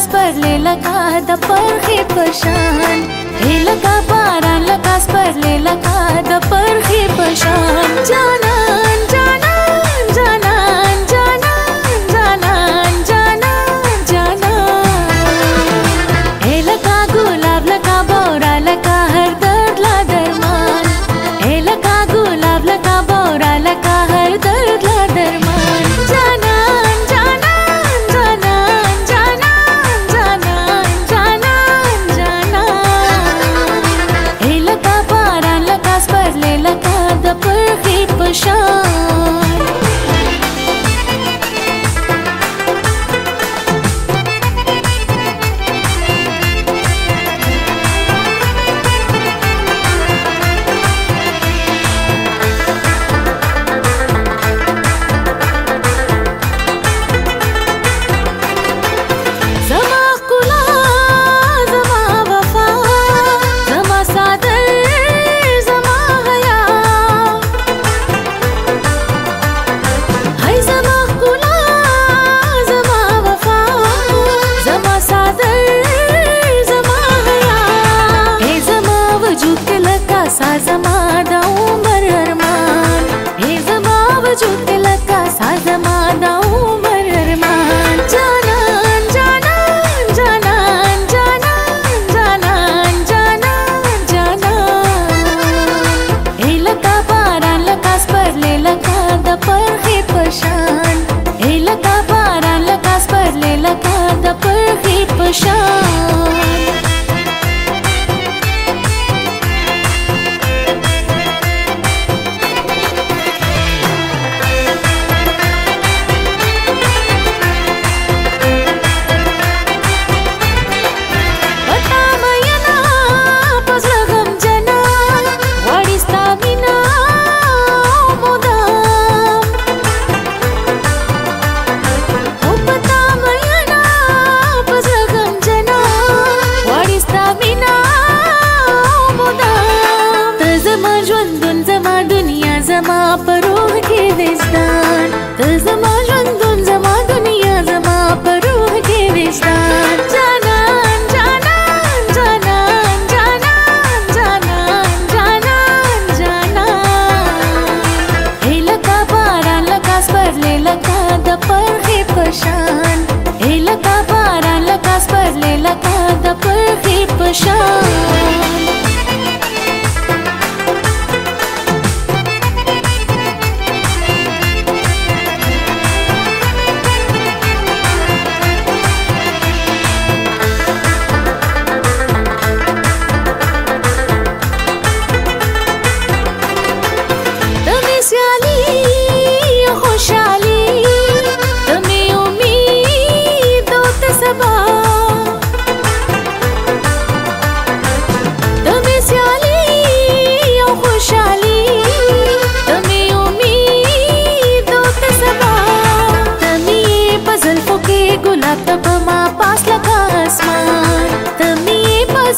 lekas parle laka da parkhi pashan. He laka paran lekas parle laka da parkhi pashan. Janan janan janan janan janan janan janan. He laka gulab laka bora laka har dard la darman. He laka gulab laka bora laka har dard la darman. Janan janan janan janan janan janan janan. He laka paran lekas parle laka da parkhi pashan. साजमा दा उमर अरमान. हे जमा वजूद के लका साजमा दा उमर अरमान. जानान जानान जानान जानान जानान जानान जानान. हे लका पारान लकास परले लका दा परखी पशान. हे लका पारान लकास परले लका दा परखी पशान. जमा परोह के विस्तार जमा रंदुन जमा दुनिया जमा परोह के विस्तार. जानान जानान जानान जानान जानान जानान जानान. हे लका पारान लकास परले लका दा परखी पशान. हे लका पारान लकास परले लका दा परखी पशान. तपमा पास लगा आसमान. तमी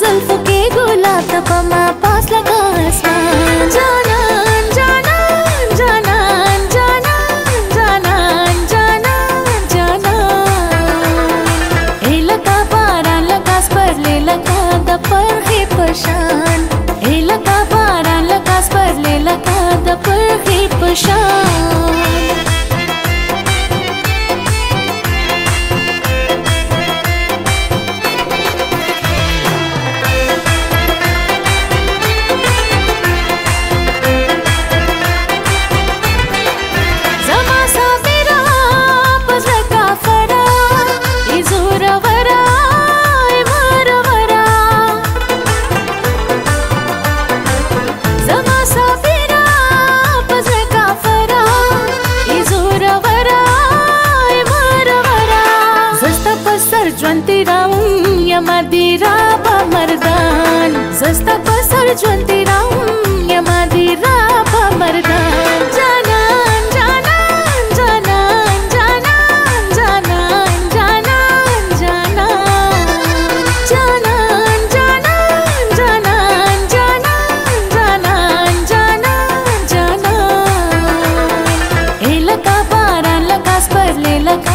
जुल्फों के गुलाब तपमा पास लगा आसमान. जानान जानान जानान जानान जानान जानान जानान. हे लका पारान लकास परले लका दा परखी पशान. हे लका पारान लकास परले लका दा परखी पशान. ज्वंती राऊं या मदिरा बा मर्दान. जस्ता पसर ज्वंती राऊं या मदिरा बा मर्दान. जानान जानान जानान जानान जानान जानान जानान जानान जानान जानान जानान जानान जानान. हे लका पारान लकास परले लका